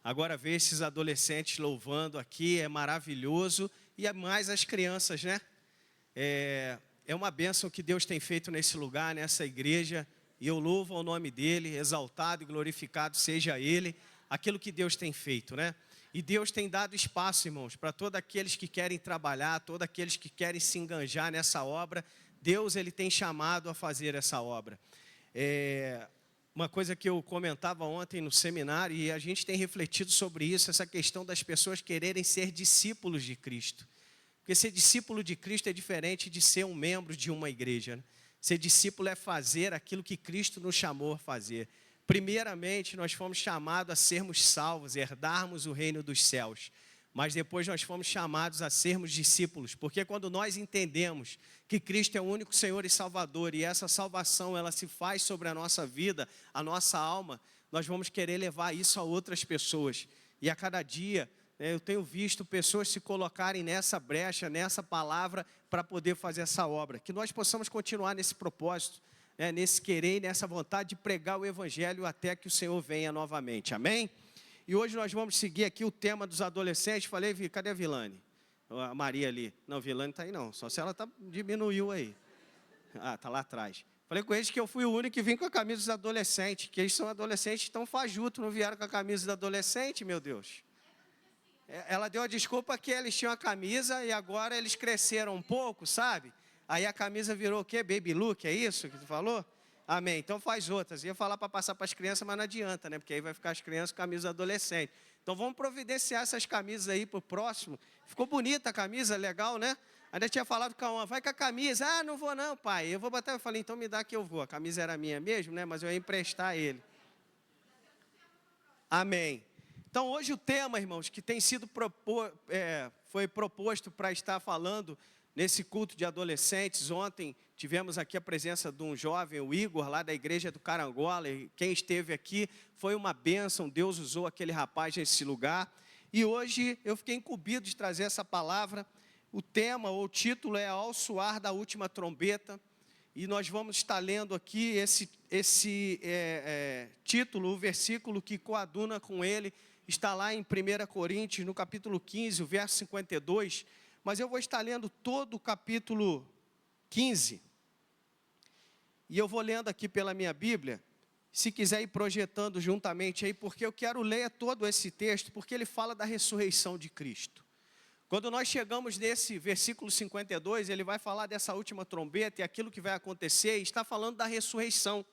Agora ver esses adolescentes louvando aqui é maravilhoso. E é mais as crianças, né? É uma bênção que Deus tem feito nesse lugar, nessa igreja. E eu louvo ao nome dEle, exaltado e glorificado seja Ele, aquilo que Deus tem feito, né? E Deus tem dado espaço, irmãos, para todos aqueles que querem trabalhar, todos aqueles que querem se enganjar nessa obra. Deus, Ele tem chamado a fazer essa obra. Uma coisa que eu comentava ontem no seminário, e a gente tem refletido sobre isso, essa questão das pessoas quererem ser discípulos de Cristo. Porque ser discípulo de Cristo é diferente de ser um membro de uma igreja, né? Ser discípulo é fazer aquilo que Cristo nos chamou a fazer. Primeiramente, nós fomos chamados a sermos salvos, herdarmos o reino dos céus. Mas depois nós fomos chamados a sermos discípulos. Porque quando nós entendemos que Cristo é o único Senhor e Salvador, e essa salvação ela se faz sobre a nossa vida, a nossa alma, nós vamos querer levar isso a outras pessoas. E a cada dia, eu tenho visto pessoas se colocarem nessa brecha, nessa palavra, para poder fazer essa obra. Que nós possamos continuar nesse propósito, nesse querer e nessa vontade de pregar o Evangelho até que o Senhor venha novamente. Amém? E hoje nós vamos seguir aqui o tema dos adolescentes. Falei, cadê a Vilane? A Maria ali. Não, a Vilane está aí não, só se ela diminuiu aí. Ah, está lá atrás. Falei com eles que eu fui o único que vim com a camisa dos adolescentes, que eles são adolescentes, tão fajutos, não vieram com a camisa dos adolescentes, meu Deus. Ela deu a desculpa que eles tinham a camisa e agora eles cresceram um pouco, sabe? Aí a camisa virou o quê? Baby look, é isso que tu falou? Amém. Então faz outras. Ia falar para passar para as crianças, mas não adianta, né? Porque aí vai ficar as crianças com camisa adolescente. Então vamos providenciar essas camisas aí para o próximo. Ficou bonita a camisa, legal, né? Ainda tinha falado com a Cauã, vai com a camisa. Ah, não vou não, pai. Eu vou botar. Eu falei, então me dá que eu vou. A camisa era minha mesmo, né? Mas eu ia emprestar ele. Amém. Então, hoje o tema, irmãos, que tem sido foi proposto para estar falando nesse culto de adolescentes. Ontem tivemos aqui a presença de um jovem, o Igor, lá da igreja do Carangola. E quem esteve aqui foi uma bênção, Deus usou aquele rapaz nesse lugar. E hoje eu fiquei incumbido de trazer essa palavra. O tema, ou o título é Ao Soar da Última Trombeta. E nós vamos estar lendo aqui esse título, o versículo que coaduna com ele, está lá em 1 Coríntios, no capítulo 15, o verso 52, mas eu vou estar lendo todo o capítulo 15, e eu vou lendo aqui pela minha Bíblia, se quiser ir projetando juntamente aí, porque eu quero ler todo esse texto, porque ele fala da ressurreição de Cristo. Quando nós chegamos nesse versículo 52, ele vai falar dessa última trombeta e aquilo que vai acontecer, e está falando da ressurreição.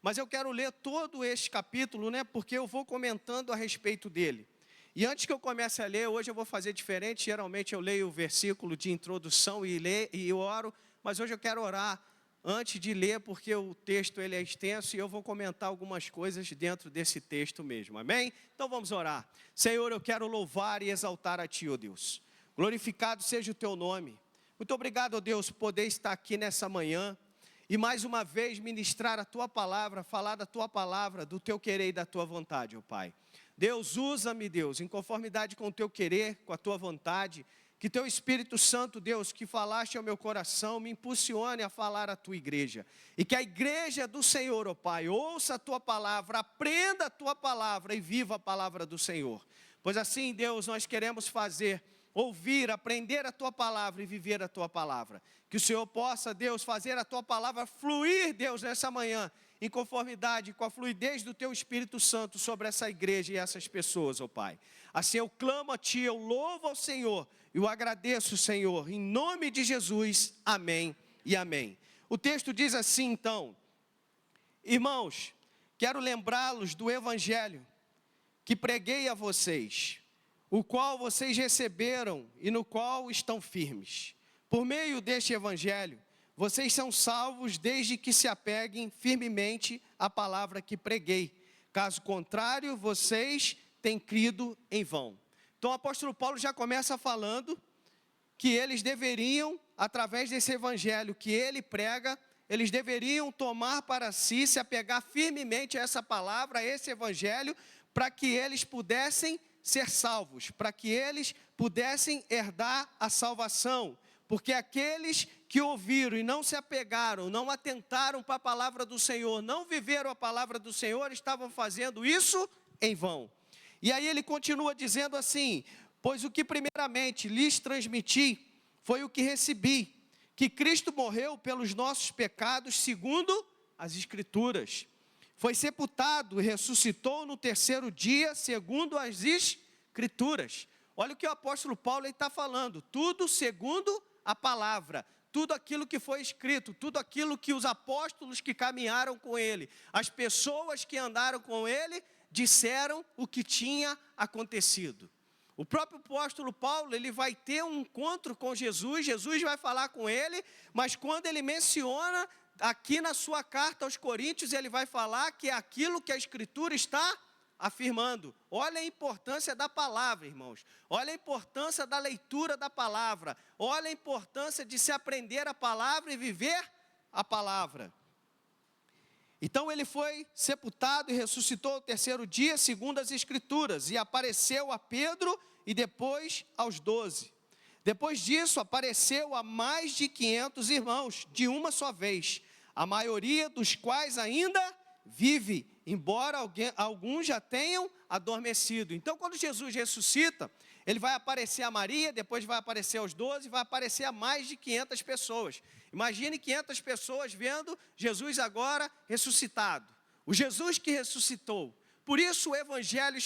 Mas eu quero ler todo este capítulo, né, porque eu vou comentando a respeito dele. E antes que eu comece a ler, hoje eu vou fazer diferente. Geralmente eu leio o versículo de introdução e oro, mas hoje eu quero orar antes de ler, porque o texto ele é extenso e eu vou comentar algumas coisas dentro desse texto mesmo, amém? Então vamos orar. Senhor, eu quero louvar e exaltar a Ti, ó Deus. Glorificado seja o Teu nome. Muito obrigado, ó Deus, por poder estar aqui nessa manhã. E mais uma vez ministrar a Tua palavra, falar da Tua palavra, do Teu querer e da Tua vontade, ó Pai. Deus, usa-me, Deus, em conformidade com o Teu querer, com a Tua vontade. Que Teu Espírito Santo, Deus, que falaste ao meu coração, me impulsione a falar à Tua igreja. E que a igreja do Senhor, ó Pai, ouça a Tua palavra, aprenda a Tua palavra e viva a palavra do Senhor. Pois assim, Deus, nós queremos ouvir, aprender a Tua palavra e viver a Tua palavra. Que o Senhor possa, Deus, fazer a Tua palavra fluir, Deus, nessa manhã, em conformidade com a fluidez do Teu Espírito Santo sobre essa igreja e essas pessoas, ó Pai. Assim eu clamo a Ti, eu louvo ao Senhor, eu agradeço, Senhor, em nome de Jesus, amém e amém. O texto diz assim, então: irmãos, quero lembrá-los do Evangelho que preguei a vocês, o qual vocês receberam e no qual estão firmes. Por meio deste Evangelho, vocês são salvos desde que se apeguem firmemente à palavra que preguei. Caso contrário, vocês têm crido em vão. Então o apóstolo Paulo já começa falando que eles deveriam, através desse Evangelho que ele prega, eles deveriam tomar para si, se apegar firmemente a essa palavra, a esse Evangelho, para que eles pudessem ser salvos, para que eles pudessem herdar a salvação. Porque aqueles que ouviram e não se apegaram, não atentaram para a palavra do Senhor, não viveram a palavra do Senhor, estavam fazendo isso em vão. E aí ele continua dizendo assim: pois o que primeiramente lhes transmiti foi o que recebi, que Cristo morreu pelos nossos pecados segundo as Escrituras. Foi sepultado e ressuscitou no terceiro dia segundo as Escrituras. Olha o que o apóstolo Paulo está falando, tudo segundo a palavra, tudo aquilo que foi escrito, tudo aquilo que os apóstolos que caminharam com ele, as pessoas que andaram com ele, disseram o que tinha acontecido. O próprio apóstolo Paulo, ele vai ter um encontro com Jesus, Jesus vai falar com ele, mas quando ele menciona, aqui na sua carta aos Coríntios, ele vai falar que é aquilo que a Escritura está afirmando. Olha a importância da palavra, irmãos. Olha a importância da leitura da palavra. Olha a importância de se aprender a palavra e viver a palavra. Então ele foi sepultado e ressuscitou ao terceiro dia, segundo as Escrituras, e apareceu a Pedro e depois aos 12. Depois disso, apareceu a mais de 500 irmãos, de uma só vez, a maioria dos quais ainda vive, embora alguns já tenham adormecido. Então, quando Jesus ressuscita, ele vai aparecer a Maria, depois vai aparecer aos 12, vai aparecer a mais de 500 pessoas. Imagine 500 pessoas vendo Jesus agora ressuscitado. O Jesus que ressuscitou. Por isso o evangelho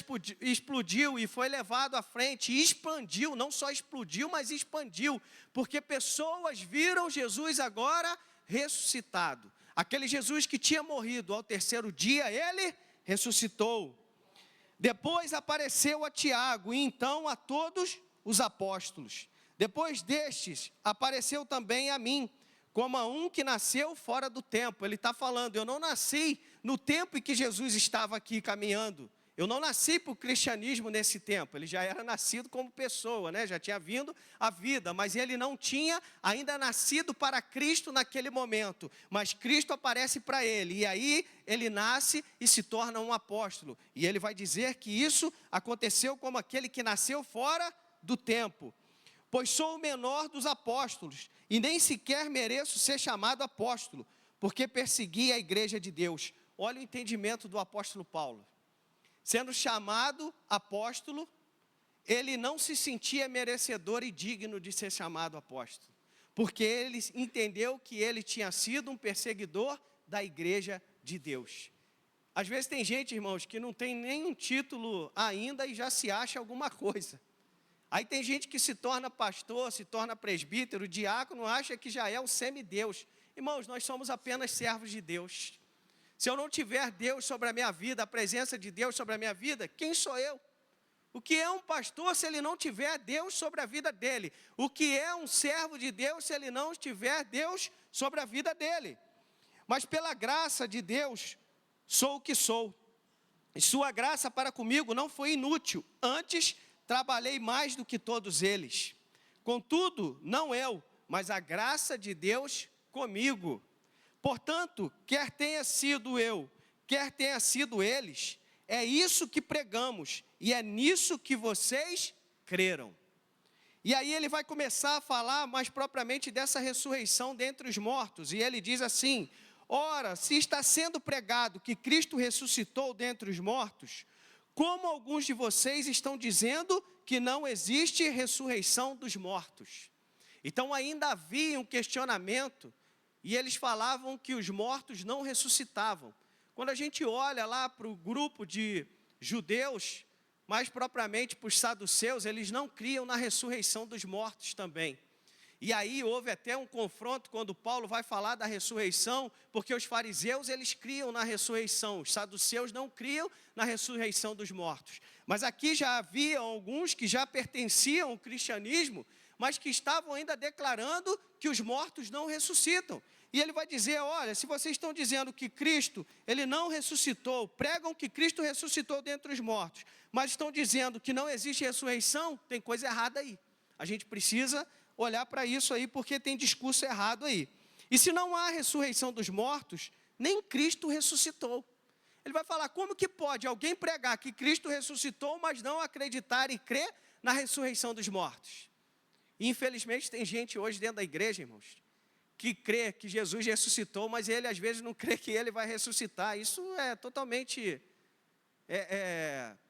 explodiu e foi levado à frente, e expandiu, não só explodiu, mas expandiu, porque pessoas viram Jesus agora ressuscitado. Aquele Jesus que tinha morrido, ao terceiro dia ele ressuscitou. Depois apareceu a Tiago e então a todos os apóstolos. Depois destes, apareceu também a mim, como a um que nasceu fora do tempo. Ele está falando, eu não nasci no tempo em que Jesus estava aqui caminhando. Eu não nasci para o cristianismo nesse tempo. Ele já era nascido como pessoa, né? Já tinha vindo a vida, mas ele não tinha ainda nascido para Cristo naquele momento. Mas Cristo aparece para ele, e aí ele nasce e se torna um apóstolo. E ele vai dizer que isso aconteceu como aquele que nasceu fora do tempo. Pois sou o menor dos apóstolos, e nem sequer mereço ser chamado apóstolo, porque persegui a igreja de Deus. Olha o entendimento do apóstolo Paulo. Sendo chamado apóstolo, ele não se sentia merecedor e digno de ser chamado apóstolo, porque ele entendeu que ele tinha sido um perseguidor da igreja de Deus. Às vezes tem gente, irmãos, que não tem nenhum título ainda e já se acha alguma coisa. Aí tem gente que se torna pastor, se torna presbítero, diácono, acha que já é um semideus. Irmãos, nós somos apenas servos de Deus. Se eu não tiver Deus sobre a minha vida, a presença de Deus sobre a minha vida, quem sou eu? O que é um pastor se ele não tiver Deus sobre a vida dele? O que é um servo de Deus se ele não tiver Deus sobre a vida dele? Mas pela graça de Deus, sou o que sou. E sua graça para comigo não foi inútil, antes trabalhei mais do que todos eles. Contudo, não eu, mas a graça de Deus comigo. Portanto, quer tenha sido eu, quer tenha sido eles, é isso que pregamos, e é nisso que vocês creram. E aí ele vai começar a falar mais propriamente dessa ressurreição dentre os mortos, e ele diz assim: ora, se está sendo pregado que Cristo ressuscitou dentre os mortos, como alguns de vocês estão dizendo que não existe ressurreição dos mortos? Então ainda havia um questionamento, e eles falavam que os mortos não ressuscitavam. Quando a gente olha lá para o grupo de judeus, mais propriamente para os saduceus, eles não criam na ressurreição dos mortos também. E aí houve até um confronto quando Paulo vai falar da ressurreição, porque os fariseus eles criam na ressurreição, os saduceus não criam na ressurreição dos mortos. Mas aqui já havia alguns que já pertenciam ao cristianismo, mas que estavam ainda declarando que os mortos não ressuscitam. E ele vai dizer, olha, se vocês estão dizendo que Cristo, ele não ressuscitou, pregam que Cristo ressuscitou dentre os mortos, mas estão dizendo que não existe ressurreição, tem coisa errada aí. A gente precisa olhar para isso aí, porque tem discurso errado aí. E se não há ressurreição dos mortos, nem Cristo ressuscitou. Ele vai falar, como que pode alguém pregar que Cristo ressuscitou, mas não acreditar e crer na ressurreição dos mortos? Infelizmente tem gente hoje dentro da igreja, irmãos, que crê que Jesus ressuscitou, mas ele às vezes não crê que ele vai ressuscitar. Isso é totalmente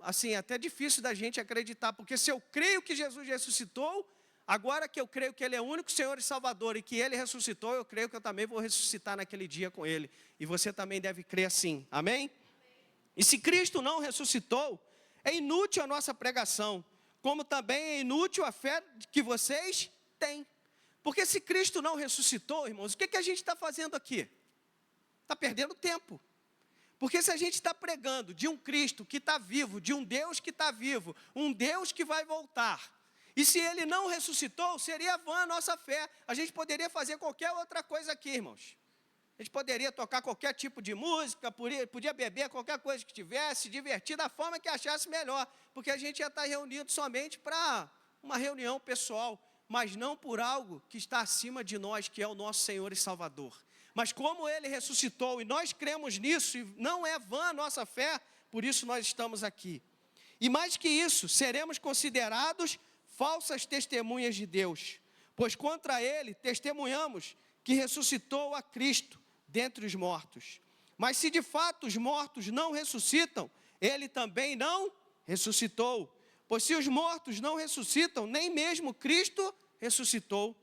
assim, até difícil da gente acreditar, porque se eu creio que Jesus ressuscitou, agora que eu creio que Ele é o único Senhor e Salvador e que Ele ressuscitou, eu creio que eu também vou ressuscitar naquele dia com Ele. E você também deve crer assim, amém? E se Cristo não ressuscitou, é inútil a nossa pregação, como também é inútil a fé que vocês têm. Porque se Cristo não ressuscitou, irmãos, o que a gente está fazendo aqui? Está perdendo tempo. Porque se a gente está pregando de um Cristo que está vivo, de um Deus que está vivo, um Deus que vai voltar, e se Ele não ressuscitou, seria vã a nossa fé. A gente poderia fazer qualquer outra coisa aqui, irmãos. A gente poderia tocar qualquer tipo de música, podia beber qualquer coisa que tivesse, se divertir da forma que achasse melhor, porque a gente ia estar reunido somente para uma reunião pessoal, mas não por algo que está acima de nós, que é o nosso Senhor e Salvador. Mas como Ele ressuscitou e nós cremos nisso, e não é vã a nossa fé, por isso nós estamos aqui. E mais que isso, seremos considerados falsas testemunhas de Deus, pois contra Ele testemunhamos que ressuscitou a Cristo dentre os mortos. Mas se de fato os mortos não ressuscitam, Ele também não ressuscitou. Pois se os mortos não ressuscitam, nem mesmo Cristo ressuscitou.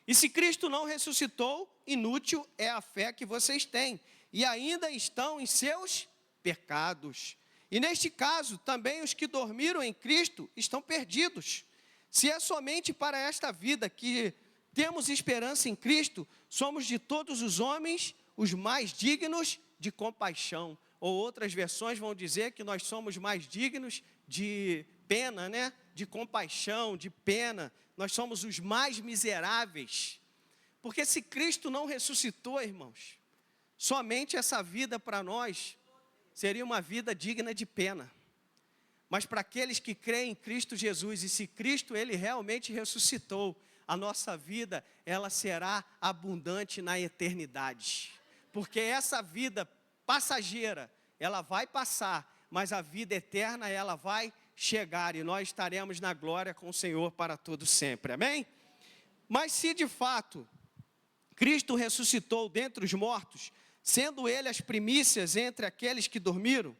E se Cristo não ressuscitou, inútil é a fé que vocês têm, e ainda estão em seus pecados. E neste caso, também os que dormiram em Cristo estão perdidos. Se é somente para esta vida que temos esperança em Cristo, somos de todos os homens os mais dignos de compaixão. Ou outras versões vão dizer que nós somos mais dignos de pena, né? De compaixão, de pena. Nós somos os mais miseráveis. Porque se Cristo não ressuscitou, irmãos, somente essa vida para nós seria uma vida digna de pena. Mas para aqueles que creem em Cristo Jesus, e se Cristo Ele realmente ressuscitou, a nossa vida, ela será abundante na eternidade. Porque essa vida passageira, ela vai passar, mas a vida eterna, ela vai chegar, e nós estaremos na glória com o Senhor para todo sempre, amém? Mas se de fato Cristo ressuscitou dentre os mortos, sendo Ele as primícias entre aqueles que dormiram,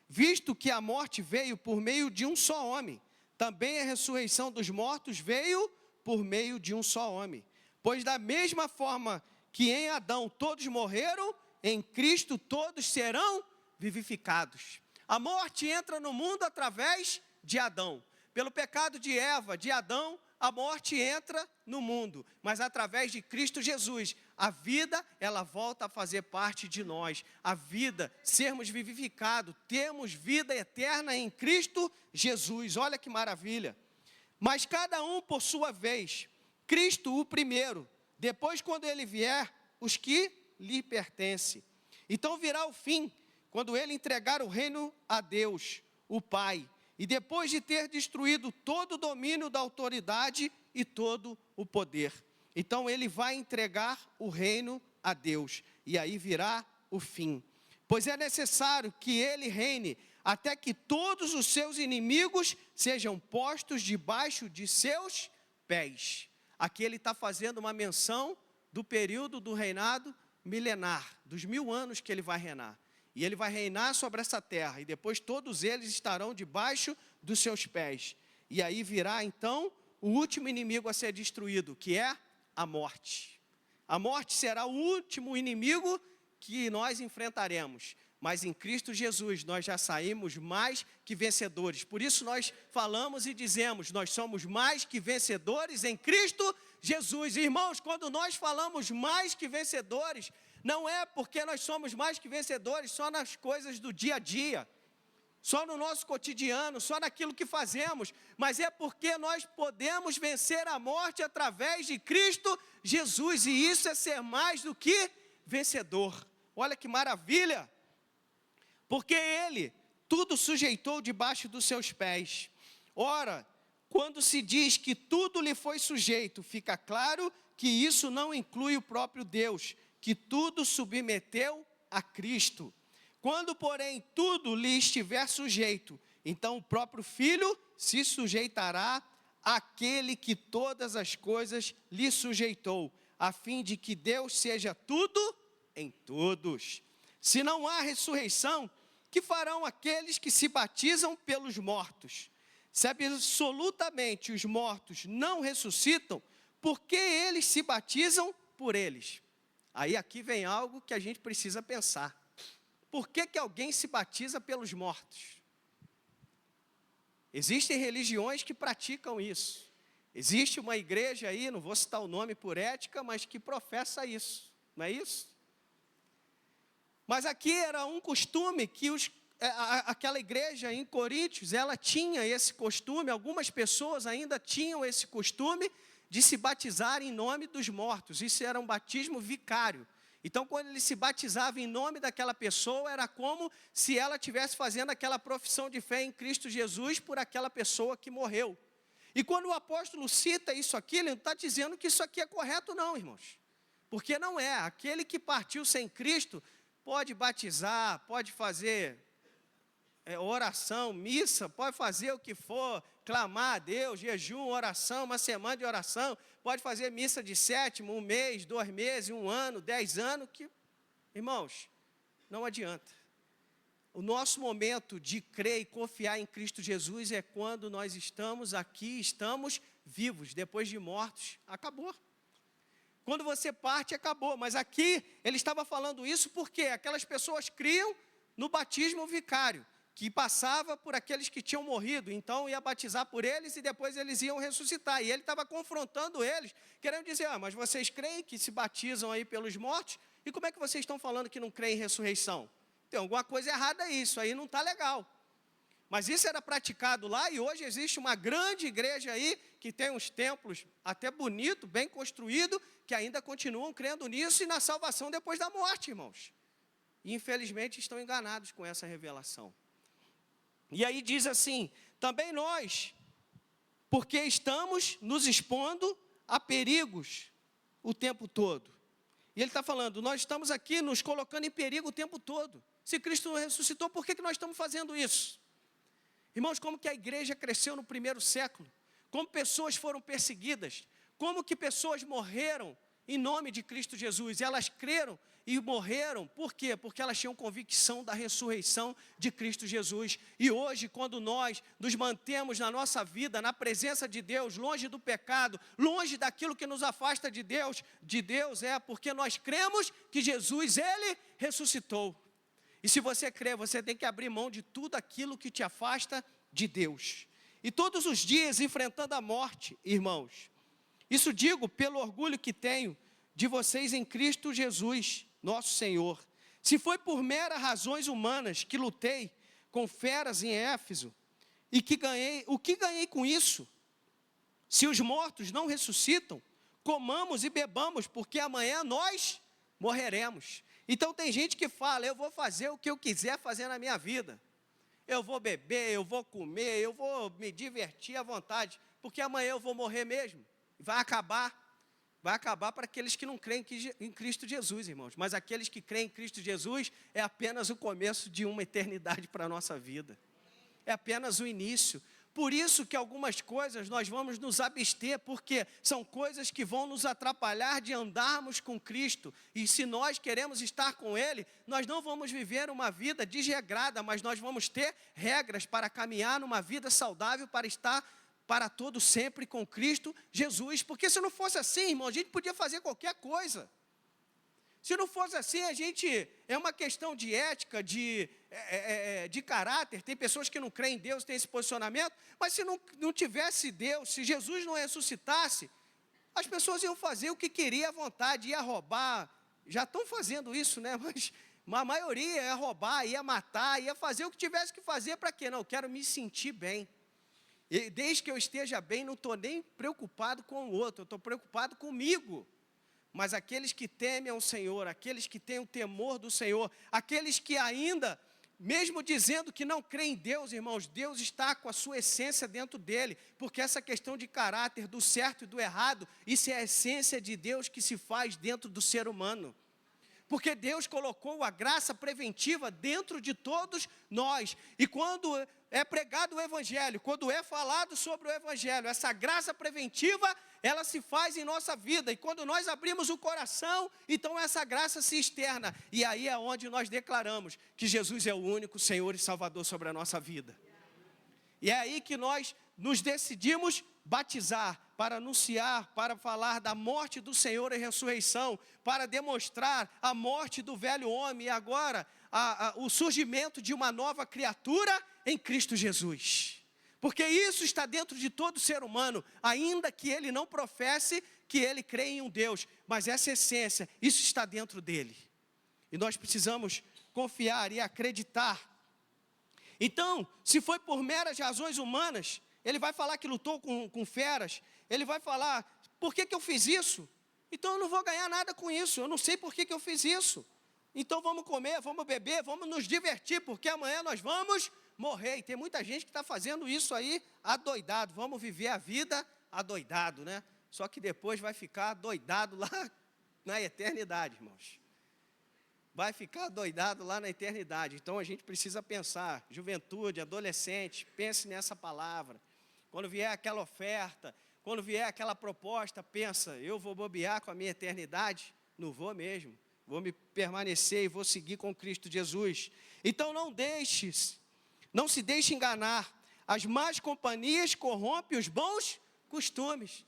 visto que a morte veio por meio de um só homem, também a ressurreição dos mortos veio por meio de um só homem. Pois da mesma forma que em Adão todos morreram, em Cristo todos serão vivificados. A morte entra no mundo através de Adão. Pelo pecado de Eva, de Adão, a morte entra no mundo. Mas através de Cristo Jesus, a vida, ela volta a fazer parte de nós. A vida, sermos vivificados, temos vida eterna em Cristo Jesus. Olha que maravilha. Mas cada um por sua vez, Cristo o primeiro, depois quando Ele vier, os que lhe pertencem. Então virá o fim, quando Ele entregar o reino a Deus, o Pai, e depois de ter destruído todo o domínio da autoridade e todo o poder. Então Ele vai entregar o reino a Deus, e aí virá o fim. Pois é necessário que Ele reine, até que todos os seus inimigos sejam postos debaixo de seus pés. Aqui ele está fazendo uma menção do período do reinado milenar, dos 1000 anos que ele vai reinar. E ele vai reinar sobre essa terra, e depois todos eles estarão debaixo dos seus pés. E aí virá então o último inimigo a ser destruído, que é a morte. A morte será o último inimigo que nós enfrentaremos. Mas em Cristo Jesus nós já saímos mais que vencedores. Por isso nós falamos e dizemos, nós somos mais que vencedores em Cristo Jesus. Irmãos, quando nós falamos mais que vencedores, não é porque nós somos mais que vencedores só nas coisas do dia a dia, só no nosso cotidiano, só naquilo que fazemos, mas é porque nós podemos vencer a morte através de Cristo Jesus. E isso é ser mais do que vencedor. Olha que maravilha! Porque Ele tudo sujeitou debaixo dos seus pés. Ora, quando se diz que tudo lhe foi sujeito, fica claro que isso não inclui o próprio Deus, que tudo submeteu a Cristo. Quando, porém, tudo lhe estiver sujeito, então o próprio Filho se sujeitará àquele que todas as coisas lhe sujeitou, a fim de que Deus seja tudo em todos. Se não há ressurreição, que farão aqueles que se batizam pelos mortos? Se absolutamente os mortos não ressuscitam, por que eles se batizam por eles? Aí aqui vem algo que a gente precisa pensar. Por que alguém se batiza pelos mortos? Existem religiões que praticam isso. Existe uma igreja aí, não vou citar o nome por ética, mas que professa isso. Não é isso? Mas aqui era um costume que aquela igreja em Coríntios, ela tinha esse costume, algumas pessoas ainda tinham esse costume de se batizar em nome dos mortos. Isso era um batismo vicário. Então, quando ele se batizava em nome daquela pessoa, era como se ela estivesse fazendo aquela profissão de fé em Cristo Jesus por aquela pessoa que morreu. E quando o apóstolo cita isso aqui, ele não está dizendo que isso aqui é correto não, irmãos. Porque não é. Aquele que partiu sem Cristo pode batizar, pode fazer oração, missa, pode fazer o que for, clamar a Deus, jejum, oração, uma semana de oração, pode fazer missa de sétimo, 1 mês, 2 meses, 1 ano, 10 anos, que, irmãos, não adianta. O nosso momento de crer e confiar em Cristo Jesus é quando nós estamos aqui, estamos vivos, depois de mortos, acabou. Quando você parte, acabou, mas aqui ele estava falando isso porque aquelas pessoas criam no batismo vicário, que passava por aqueles que tinham morrido, então ia batizar por eles e depois eles iam ressuscitar. E ele estava confrontando eles, querendo dizer, mas vocês creem que se batizam aí pelos mortos? E como é que vocês estão falando que não creem em ressurreição? Tem alguma coisa errada aí, isso aí não está legal. Mas isso era praticado lá e hoje existe uma grande igreja aí, que tem uns templos até bonitos, bem construídos, que ainda continuam crendo nisso e na salvação depois da morte, irmãos. E infelizmente estão enganados com essa revelação. E aí diz assim, também nós, porque estamos nos expondo a perigos o tempo todo. E ele está falando, nós estamos aqui nos colocando em perigo o tempo todo. Se Cristo não ressuscitou, por que nós estamos fazendo isso? Irmãos, como que a igreja cresceu no primeiro século? Como pessoas foram perseguidas? Como que pessoas morreram em nome de Cristo Jesus? Elas creram e morreram, por quê? Porque elas tinham convicção da ressurreição de Cristo Jesus. E hoje, quando nós nos mantemos na nossa vida, na presença de Deus, longe do pecado, longe daquilo que nos afasta de Deus, é porque nós cremos que Jesus, Ele ressuscitou. E se você crê, você tem que abrir mão de tudo aquilo que te afasta de Deus. E todos os dias enfrentando a morte, irmãos. Isso digo pelo orgulho que tenho de vocês em Cristo Jesus, nosso Senhor. Se foi por meras razões humanas que lutei com feras em Éfeso, e que ganhei, o que ganhei com isso? Se os mortos não ressuscitam, comamos e bebamos, porque amanhã nós morreremos. Então tem gente que fala, eu vou fazer o que eu quiser fazer na minha vida. Eu vou beber, eu vou comer, eu vou me divertir à vontade, porque amanhã eu vou morrer mesmo. Vai acabar para aqueles que não creem em Cristo Jesus, irmãos. Mas aqueles que creem em Cristo Jesus é apenas o começo de uma eternidade para a nossa vida. É apenas o início. Por isso que algumas coisas nós vamos nos abster, porque são coisas que vão nos atrapalhar de andarmos com Cristo. E se nós queremos estar com Ele, nós não vamos viver uma vida desregrada, mas nós vamos ter regras para caminhar numa vida saudável, para estar para todo sempre com Cristo Jesus. Porque se não fosse assim, irmão, a gente podia fazer qualquer coisa. Se não fosse assim, é uma questão de ética, de caráter. Tem pessoas que não creem em Deus, têm esse posicionamento, mas se não tivesse Deus, se Jesus não ressuscitasse, as pessoas iam fazer o que queria à vontade, ia roubar, já estão fazendo isso, né? Mas a maioria ia roubar, ia matar, ia fazer o que tivesse que fazer, para quê? Não, eu quero me sentir bem. E desde que eu esteja bem, não estou nem preocupado com o outro, eu estou preocupado comigo. Mas aqueles que temem ao Senhor, aqueles que têm o temor do Senhor, aqueles que ainda, mesmo dizendo que não creem em Deus, irmãos, Deus está com a sua essência dentro dele, porque essa questão de caráter, do certo e do errado, isso é a essência de Deus que se faz dentro do ser humano. Porque Deus colocou a graça preventiva dentro de todos nós. E quando é pregado o Evangelho, quando é falado sobre o Evangelho, essa graça preventiva, ela se faz em nossa vida. E quando nós abrimos o coração, então essa graça se externa. E aí é onde nós declaramos que Jesus é o único Senhor e Salvador sobre a nossa vida. E é aí que nós nos decidimos batizar, para anunciar, para falar da morte do Senhor e ressurreição, para demonstrar a morte do velho homem e agora o surgimento de uma nova criatura em Cristo Jesus. Porque isso está dentro de todo ser humano, ainda que ele não professe que ele crê em um Deus, mas essa essência, isso está dentro dele. E nós precisamos confiar e acreditar. Então, se foi por meras razões humanas, ele vai falar que lutou com feras, ele vai falar, por que eu fiz isso? Então eu não vou ganhar nada com isso, eu não sei por que eu fiz isso. Então vamos comer, vamos beber, vamos nos divertir, porque amanhã nós vamos morrer. E tem muita gente que está fazendo isso aí adoidado, vamos viver a vida adoidado, né? Só que depois vai ficar adoidado lá na eternidade, irmãos. Vai ficar doidado lá na eternidade. Então a gente precisa pensar, juventude, adolescente, pense nessa palavra. Quando vier aquela oferta, quando vier aquela proposta, pensa, eu vou bobear com a minha eternidade? Não vou mesmo, vou me permanecer e vou seguir com Cristo Jesus. Então não se deixe enganar, as más companhias corrompem os bons costumes.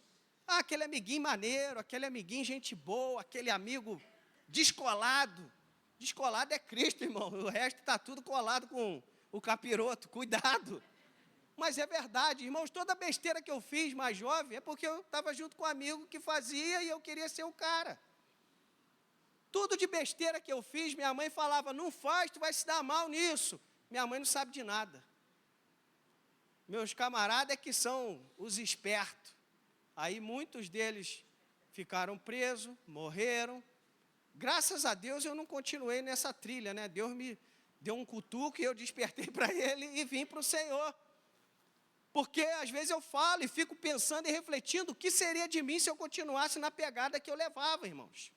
Aquele amiguinho maneiro, aquele amiguinho gente boa, aquele amigo descolado. Descolado é Cristo, irmão, o resto está tudo colado com o capiroto, cuidado. Mas é verdade, irmãos, toda besteira que eu fiz mais jovem é porque eu estava junto com um amigo que fazia e eu queria ser o cara. Tudo de besteira que eu fiz, minha mãe falava, não faz, tu vai se dar mal nisso. Minha mãe não sabe de nada. Meus camaradas é que são os espertos. Aí muitos deles ficaram presos, morreram. Graças a Deus eu não continuei nessa trilha, né? Deus me deu um cutuco e eu despertei para Ele e vim para o Senhor. Porque às vezes eu falo e fico pensando e refletindo o que seria de mim se eu continuasse na pegada que eu levava, irmãos.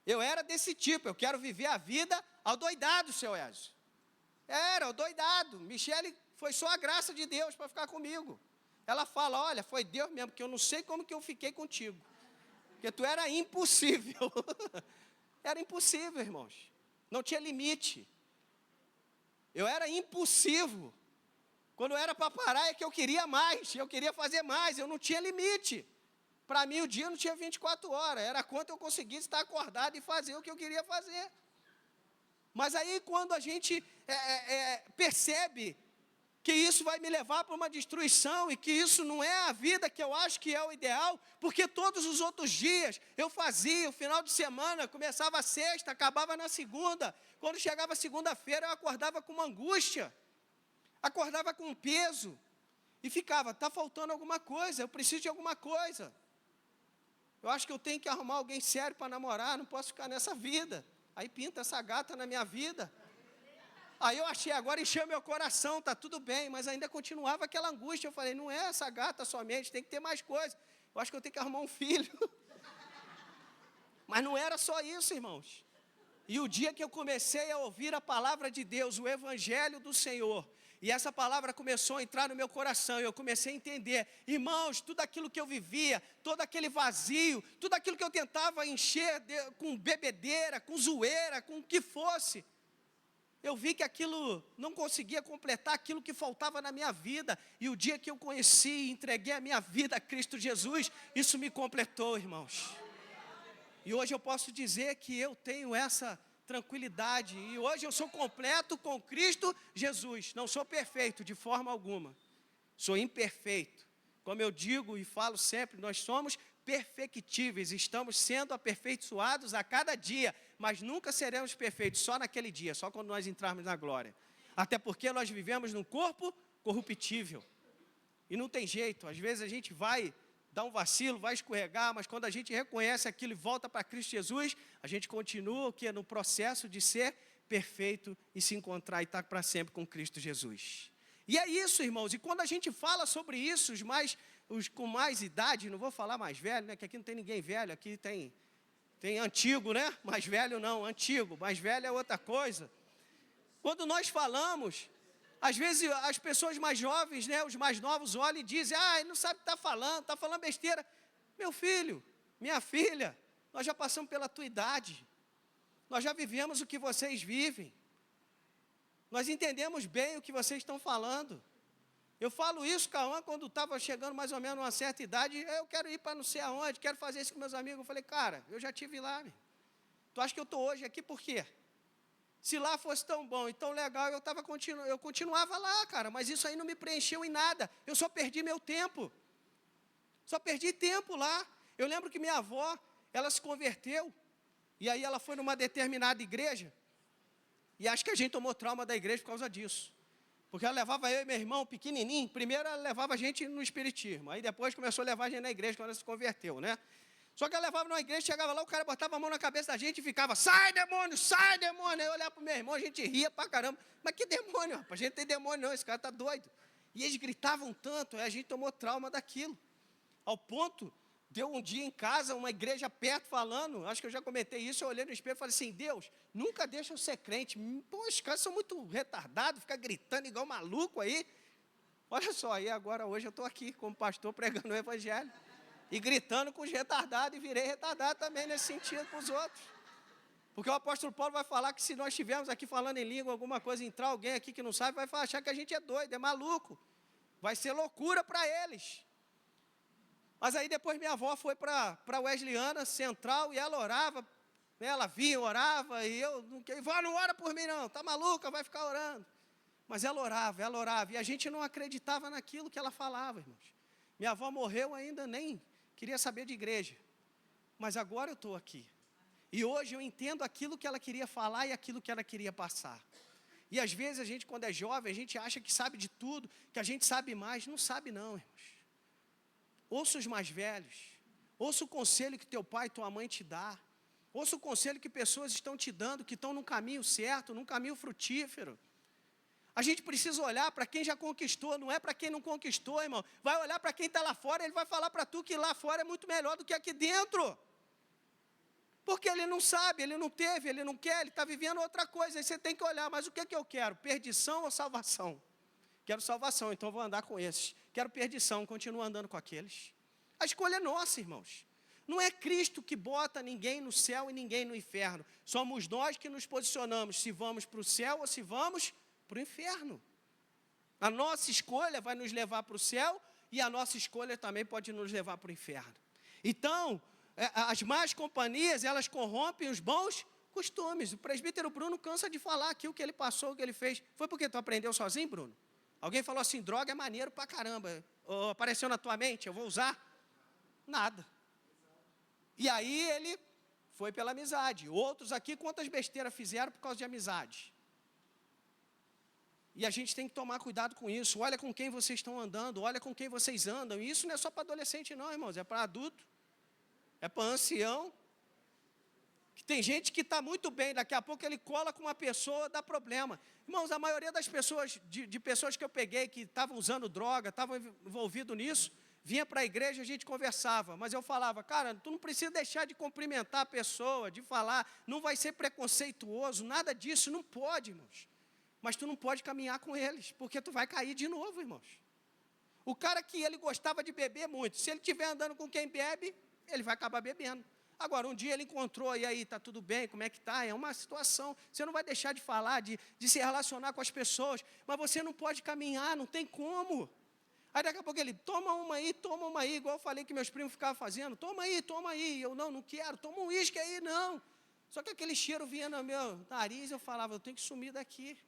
Eu era desse tipo, eu quero viver a vida adoidado, seu Ezio. Era, adoidado. Michele, foi só a graça de Deus para ficar comigo. Ela fala, olha, foi Deus mesmo, porque eu não sei como que eu fiquei contigo. Porque tu era impossível. Era impossível, irmãos. Não tinha limite. Eu era impulsivo. Quando era para parar é que eu queria mais, eu queria fazer mais, eu não tinha limite. Para mim o dia não tinha 24 horas, era quanto eu conseguisse estar acordado e fazer o que eu queria fazer. Mas aí quando a gente percebe que isso vai me levar para uma destruição e que isso não é a vida que eu acho que é o ideal, porque todos os outros dias eu fazia, o final de semana, começava a sexta, acabava na segunda, quando chegava segunda-feira eu acordava com uma angústia, acordava com um peso, e ficava, está faltando alguma coisa, eu preciso de alguma coisa, eu acho que eu tenho que arrumar alguém sério para namorar, não posso ficar nessa vida, aí pinta essa gata na minha vida. Aí eu achei, agora encheu meu coração, está tudo bem, mas ainda continuava aquela angústia. Eu falei, não é essa gata somente, tem que ter mais coisa. Eu acho que eu tenho que arrumar um filho. Mas não era só isso, irmãos. E o dia que eu comecei a ouvir a palavra de Deus, o Evangelho do Senhor, e essa palavra começou a entrar no meu coração, e eu comecei a entender, irmãos, tudo aquilo que eu vivia, todo aquele vazio, tudo aquilo que eu tentava encher com bebedeira, com zoeira, com o que fosse, eu vi que aquilo não conseguia completar aquilo que faltava na minha vida. E o dia que eu conheci e entreguei a minha vida a Cristo Jesus, isso me completou, irmãos. E hoje eu posso dizer que eu tenho essa tranquilidade. E hoje eu sou completo com Cristo Jesus. Não sou perfeito de forma alguma. Sou imperfeito. Como eu digo e falo sempre, nós somos perfectíveis, estamos sendo aperfeiçoados a cada dia, mas nunca seremos perfeitos só naquele dia, só quando nós entrarmos na glória. Até porque nós vivemos num corpo corruptível. E não tem jeito, às vezes a gente vai dar um vacilo, vai escorregar, mas quando a gente reconhece aquilo e volta para Cristo Jesus, a gente continua no processo de ser perfeito e se encontrar e estar para sempre com Cristo Jesus. E é isso, irmãos, e quando a gente fala sobre isso, os com mais idade, não vou falar mais velho, né, que aqui não tem ninguém velho, aqui tem Tem antigo, né? Mais velho não, antigo. Mais velho é outra coisa. Quando nós falamos, às vezes as pessoas mais jovens, né, os mais novos olham e dizem, ele não sabe o que está falando besteira. Meu filho, minha filha, nós já passamos pela tua idade. Nós já vivemos o que vocês vivem. Nós entendemos bem o que vocês estão falando. Eu falo isso, Cauã, quando estava chegando mais ou menos a uma certa idade, eu quero ir para não sei aonde, quero fazer isso com meus amigos. Eu falei, cara, eu já estive lá. Meu. Tu acha que eu estou hoje aqui por quê? Se lá fosse tão bom e tão legal, eu continuava lá, cara, mas isso aí não me preencheu em nada. Eu só perdi meu tempo. Só perdi tempo lá. Eu lembro que minha avó, ela se converteu, e aí ela foi numa determinada igreja, e acho que a gente tomou trauma da igreja por causa disso. Porque ela levava eu e meu irmão pequenininho, primeiro ela levava a gente no espiritismo, aí depois começou a levar a gente na igreja quando ela se converteu, né? Só que ela levava na igreja, chegava lá, o cara botava a mão na cabeça da gente e ficava, sai demônio, sai demônio. Aí eu olhava para o meu irmão, a gente ria pra caramba, mas que demônio, rapaz, a gente tem demônio não, esse cara está doido. E eles gritavam tanto, aí a gente tomou trauma daquilo. Ao ponto, deu um dia em casa, uma igreja perto falando, acho que eu já comentei isso, eu olhei no espelho e falei assim, Deus, nunca deixa eu ser crente. Pô, os caras são muito retardados, ficam gritando igual maluco aí. Olha só, aí agora hoje eu estou aqui como pastor pregando o evangelho. E gritando com os retardados, e virei retardado também nesse sentido para os outros. Porque o apóstolo Paulo vai falar que se nós estivermos aqui falando em língua, alguma coisa, entrar alguém aqui que não sabe, vai achar que a gente é doido, é maluco. Vai ser loucura para eles. Mas aí depois minha avó foi para Wesleyana Central e ela orava, né, ela vinha, orava, e eu, vó, não ora por mim não, tá maluca, vai ficar orando. Mas ela orava, e a gente não acreditava naquilo que ela falava, irmãos. Minha avó morreu ainda, nem queria saber de igreja, mas agora eu estou aqui, e hoje eu entendo aquilo que ela queria falar e aquilo que ela queria passar. E às vezes a gente, quando é jovem, a gente acha que sabe de tudo, que a gente sabe mais. Não sabe não, irmãos. Ouça os mais velhos, ouça o conselho que teu pai e tua mãe te dá, ouça o conselho que pessoas estão te dando, que estão num caminho certo, num caminho frutífero. A gente precisa olhar para quem já conquistou, não é para quem não conquistou, irmão. Vai olhar para quem está lá fora, ele vai falar para tu que lá fora é muito melhor do que aqui dentro. Porque ele não sabe, ele não teve, ele não quer, ele está vivendo outra coisa. Aí você tem que olhar, mas o que eu quero? Perdição ou salvação? Quero salvação, então vou andar com esses. Quero perdição, continuo andando com aqueles. A escolha é nossa, irmãos. Não é Cristo que bota ninguém no céu e ninguém no inferno. Somos nós que nos posicionamos se vamos para o céu ou se vamos para o inferno. A nossa escolha vai nos levar para o céu e a nossa escolha também pode nos levar para o inferno. Então, as más companhias, elas corrompem os bons costumes. O presbítero Bruno cansa de falar aqui o que ele passou, o que ele fez. Foi porque tu aprendeu sozinho, Bruno? Alguém falou assim, droga é maneiro pra caramba. Ou apareceu na tua mente, eu vou usar? Nada. E aí ele foi pela amizade. Outros aqui, quantas besteiras fizeram por causa de amizade? E a gente tem que tomar cuidado com isso. Olha com quem vocês estão andando, olha com quem vocês andam. E isso não é só para adolescente não, irmãos, é para adulto, é para ancião. Que tem gente que está muito bem, daqui a pouco ele cola com uma pessoa, dá problema. Irmãos, a maioria das pessoas, de pessoas que eu peguei, que estavam usando droga, estavam envolvidos nisso, vinha para a igreja, a gente conversava, mas eu falava, cara, tu não precisa deixar de cumprimentar a pessoa, de falar, não vai ser preconceituoso, nada disso, não pode, irmãos. Mas tu não pode caminhar com eles, porque tu vai cair de novo, irmãos. O cara que ele gostava de beber muito, se ele estiver andando com quem bebe, ele vai acabar bebendo. Agora, um dia ele encontrou, e aí, está tudo bem, como é que está? É uma situação, você não vai deixar de falar, de se relacionar com as pessoas, mas você não pode caminhar, não tem como. Aí daqui a pouco ele, toma uma aí, igual eu falei que meus primos ficavam fazendo, toma aí, eu não quero, toma um uísque aí, não. Só que aquele cheiro vinha no meu nariz, eu falava, eu tenho que sumir daqui.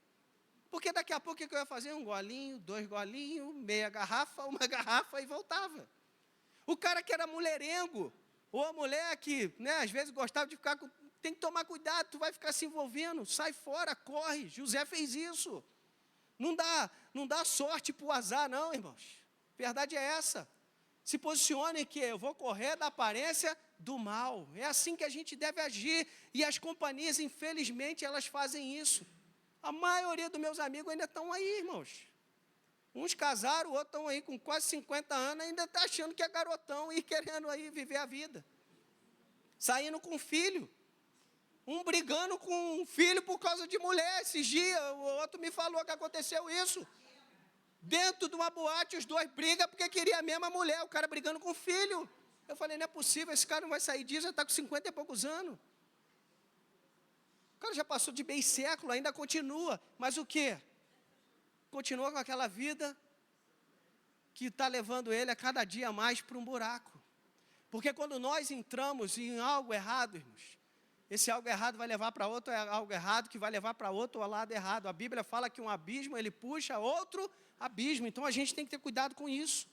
Porque daqui a pouco o que eu ia fazer? Um golinho, 2 golinhos, meia garrafa, uma garrafa e voltava. O cara que era mulherengo, ou a mulher que, né, às vezes gostava de ficar com... Tem que tomar cuidado, tu vai ficar se envolvendo, sai fora, corre. José fez isso. Não dá sorte para o azar, não, irmãos. Verdade é essa. Se posicione que eu vou correr da aparência do mal. É assim que a gente deve agir. E as companhias, infelizmente, elas fazem isso. A maioria dos meus amigos ainda estão aí, irmãos. Uns casaram, outros estão aí com quase 50 anos, ainda está achando que é garotão e querendo aí viver a vida. saindo com filho. Um brigando com um filho por causa de mulher. Esses dias, o outro me falou que aconteceu isso. Dentro de uma boate, os dois brigam porque queria a mesma mulher, o cara brigando com o filho. Eu falei, não é possível, esse cara não vai sair disso, já está com 50 e poucos anos. O cara já passou de meio século, ainda continua. Mas o quê? Continua com aquela vida que está levando ele a cada dia mais para um buraco. Porque quando nós entramos em algo errado, irmãos, esse algo errado vai levar para outro algo errado, que vai levar para outro lado errado. A Bíblia fala que um abismo, ele puxa outro abismo. Então, a gente tem que ter cuidado com isso.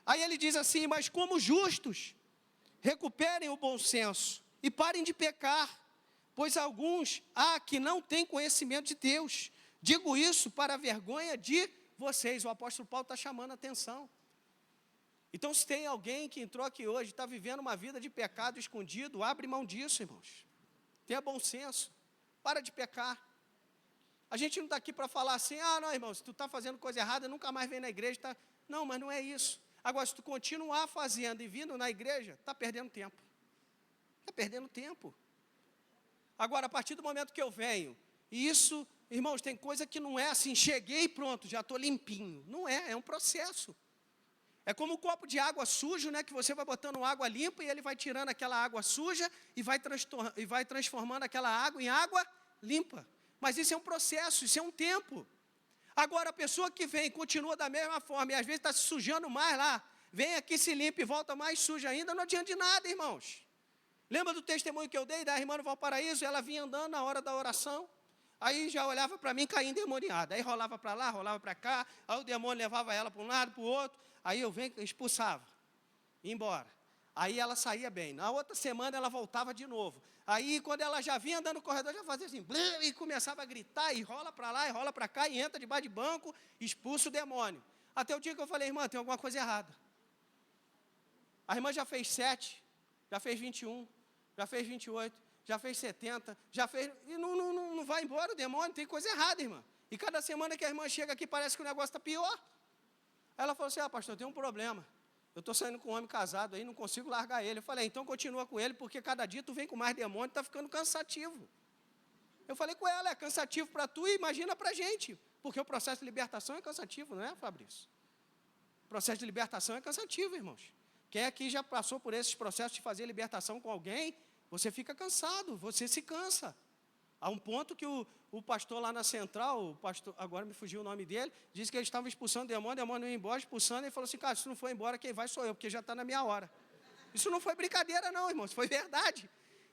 Aí ele diz assim, mas como justos, recuperem o bom senso e parem de pecar, pois alguns há que não têm conhecimento de Deus. Digo isso para a vergonha de vocês. O apóstolo Paulo está chamando a atenção. Então, se tem alguém que entrou aqui hoje, está vivendo uma vida de pecado escondido, abre mão disso, irmãos. Tenha bom senso, para de pecar. A gente não está aqui para falar assim, não, irmão, se tu está fazendo coisa errada, nunca mais vem na igreja. Tá? Não, mas não é isso. Agora, se tu continuar fazendo e vindo na igreja, está perdendo tempo. Está perdendo tempo. Agora, a partir do momento que eu venho, e isso, irmãos, tem coisa que não é assim, cheguei e pronto, já estou limpinho. Não é, é um processo. É como um copo de água sujo, né, que você vai botando água limpa e ele vai tirando aquela água suja e vai transformando aquela água em água limpa. Mas isso é um processo, isso é um tempo. Agora, a pessoa que vem e continua da mesma forma e às vezes está se sujando mais lá, vem aqui, se limpa e volta mais suja ainda, não adianta de nada, irmãos. Lembra do testemunho que eu dei da irmã no Valparaíso? Ela vinha andando na hora da oração, aí já olhava para mim caindo endemoniada. Aí rolava para lá, rolava para cá, aí o demônio levava ela para um lado, para o outro. Aí eu venho, expulsava, ia embora. Aí ela saía bem. Na outra semana ela voltava de novo. Aí quando ela já vinha andando no corredor, já fazia assim, blim, e começava a gritar, e rola para lá, e rola para cá, e entra debaixo de banco, expulsa o demônio. Até o dia que eu falei, irmã, tem alguma coisa errada. A irmã já fez 7, já fez 21, já fez 28, já fez 70, já fez... E não vai embora o demônio, tem coisa errada, irmã. E cada semana que a irmã chega aqui, parece que o negócio está pior. Aí ela falou assim, pastor, tem um problema. Eu estou saindo com um homem casado aí, não consigo largar ele. Eu falei, então continua com ele, porque cada dia tu vem com mais demônio, está ficando cansativo. Eu falei com ela, é cansativo para tu e imagina para a gente. Porque o processo de libertação é cansativo, não é, Fabrício? O processo de libertação é cansativo, irmãos. Quem aqui já passou por esses processos de fazer libertação com alguém, você fica cansado, você se cansa. Há um ponto que o pastor lá na central, o pastor, agora me fugiu o nome dele, disse que eles estavam expulsando o demônio não ia embora, expulsando, e ele falou assim, cara, se não for embora, quem vai sou eu, porque já está na minha hora. Isso não foi brincadeira não, irmão, isso foi verdade.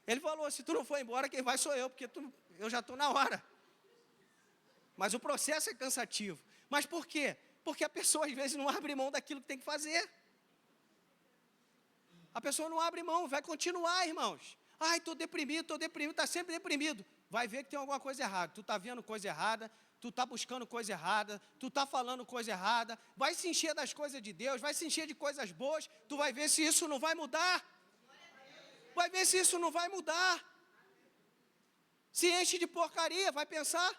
Ele falou, se tu não for embora, quem vai sou eu, porque eu já estou na hora. Mas o processo é cansativo. Mas por quê? Porque a pessoa às vezes não abre mão daquilo que tem que fazer. A pessoa não abre mão, vai continuar, irmãos. Ai, estou deprimido, está sempre deprimido. Vai ver que tem alguma coisa errada. Tu está vendo coisa errada, tu está buscando coisa errada, tu está falando coisa errada, vai se encher das coisas de Deus, vai se encher de coisas boas, tu vai ver se isso não vai mudar. Vai ver se isso não vai mudar. Se enche de porcaria, vai pensar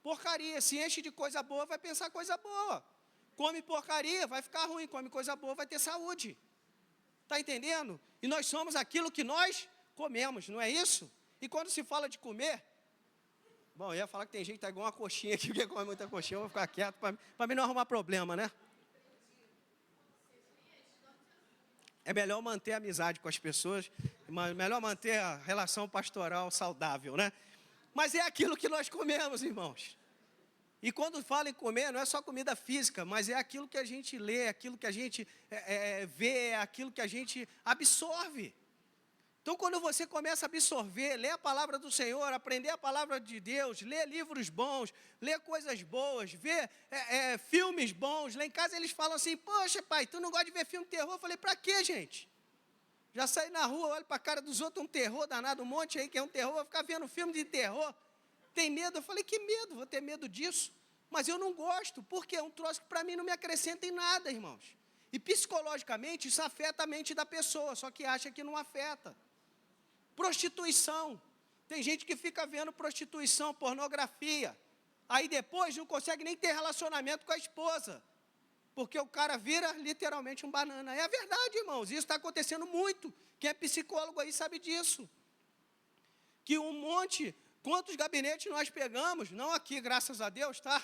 porcaria. Se enche de coisa boa, vai pensar coisa boa. Come porcaria, vai ficar ruim. Come coisa boa, vai ter saúde. Está entendendo? E nós somos aquilo que nós comemos, não é isso? E quando se fala de comer... Bom, eu ia falar que tem gente que está igual uma coxinha aqui, porque come muita coxinha, eu vou ficar quieto para mim não arrumar problema, né? É melhor manter a amizade com as pessoas, melhor manter a relação pastoral saudável, né? Mas é aquilo que nós comemos, irmãos. E quando fala em comer, não é só comida física, mas é aquilo que a gente lê, aquilo que a gente vê, é aquilo que a gente absorve. Então, quando você começa a absorver, ler a palavra do Senhor, aprender a palavra de Deus, ler livros bons, ler coisas boas, ver filmes bons. Lá em casa eles falam assim, poxa pai, tu não gosta de ver filme de terror? Eu falei, para quê, gente? Já saí na rua, olho para a cara dos outros, um terror danado, um monte aí que é um terror, vou ficar vendo filme de terror. Tem medo? Eu falei, que medo? Vou ter medo disso? Mas eu não gosto, porque é um troço que para mim não me acrescenta em nada, irmãos. E psicologicamente isso afeta a mente da pessoa, só que acha que não afeta. Prostituição. Tem gente que fica vendo prostituição, pornografia. Aí depois não consegue nem ter relacionamento com a esposa. porque o cara vira literalmente um banana. É a verdade, irmãos, isso está acontecendo muito. Quem é psicólogo aí sabe disso. Que quantos gabinetes nós pegamos, não aqui, graças a Deus, tá?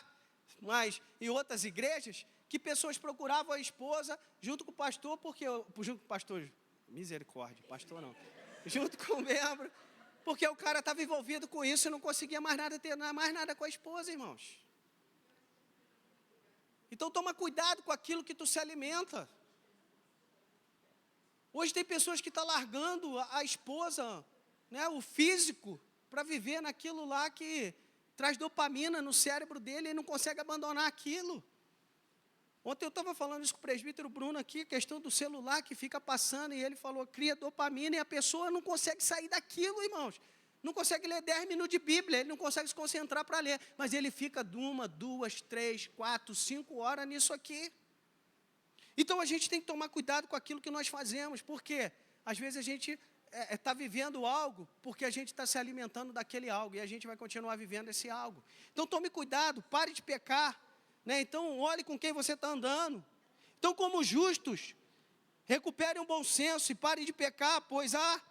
Mas em outras igrejas, que pessoas procuravam a esposa junto com o pastor, junto com o pastor, misericórdia, pastor não, junto com o membro, porque o cara estava envolvido com isso e não conseguia ter mais nada com a esposa, irmãos. Então toma cuidado com aquilo que tu se alimenta. Hoje tem pessoas que estão largando a esposa, né, o físico, para viver naquilo lá que traz dopamina no cérebro dele e não consegue abandonar aquilo. Ontem eu estava falando isso com o presbítero Bruno aqui, questão do celular que fica passando, e ele falou, cria dopamina, e a pessoa não consegue sair daquilo, irmãos. Não consegue ler 10 minutos de Bíblia, ele não consegue se concentrar para ler, mas ele fica 1, 2, 3, 4, 5 horas nisso aqui. Então a gente tem que tomar cuidado com aquilo que nós fazemos, porque às vezes a gente está vivendo algo, porque a gente está se alimentando daquele algo, e a gente vai continuar vivendo esse algo. Então tome cuidado, pare de pecar, né? Então olhe com quem você está andando. Então, como justos, recupere um bom senso e pare de pecar, pois há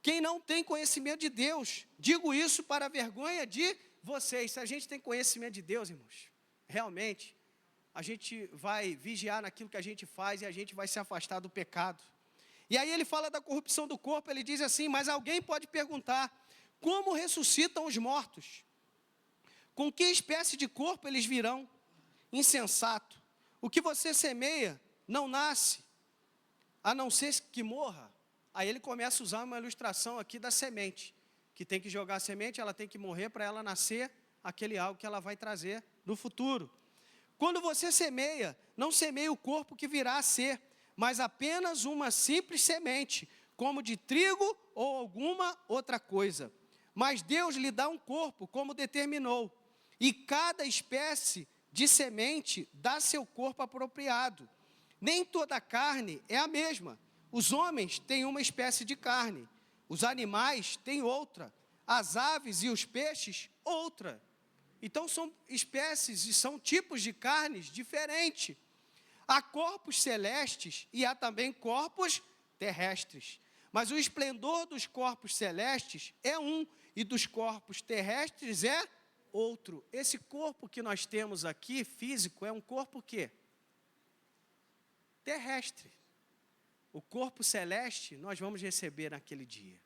quem não tem conhecimento de Deus. Digo isso para a vergonha de vocês. Se a gente tem conhecimento de Deus, irmãos, realmente, a gente vai vigiar naquilo que a gente faz e a gente vai se afastar do pecado. E aí ele fala da corrupção do corpo, ele diz assim, mas alguém pode perguntar, como ressuscitam os mortos? Com que espécie de corpo eles virão? Insensato. O que você semeia não nasce, a não ser que morra. Aí ele começa a usar uma ilustração aqui da semente, que tem que jogar a semente, ela tem que morrer para ela nascer aquele algo que ela vai trazer no futuro. Quando você semeia, não semeia o corpo que virá a ser, mas apenas uma simples semente, como de trigo ou alguma outra coisa. Mas Deus lhe dá um corpo, como determinou, e cada espécie de semente dá seu corpo apropriado. Nem toda carne é a mesma. Os homens têm uma espécie de carne, os animais têm outra, as aves e os peixes, outra. Então são espécies e são tipos de carnes diferentes. Há corpos celestes e há também corpos terrestres. Mas o esplendor dos corpos celestes é um, e dos corpos terrestres é outro. Esse corpo que nós temos aqui, físico, é um corpo o quê? Terrestre. O corpo celeste nós vamos receber naquele dia.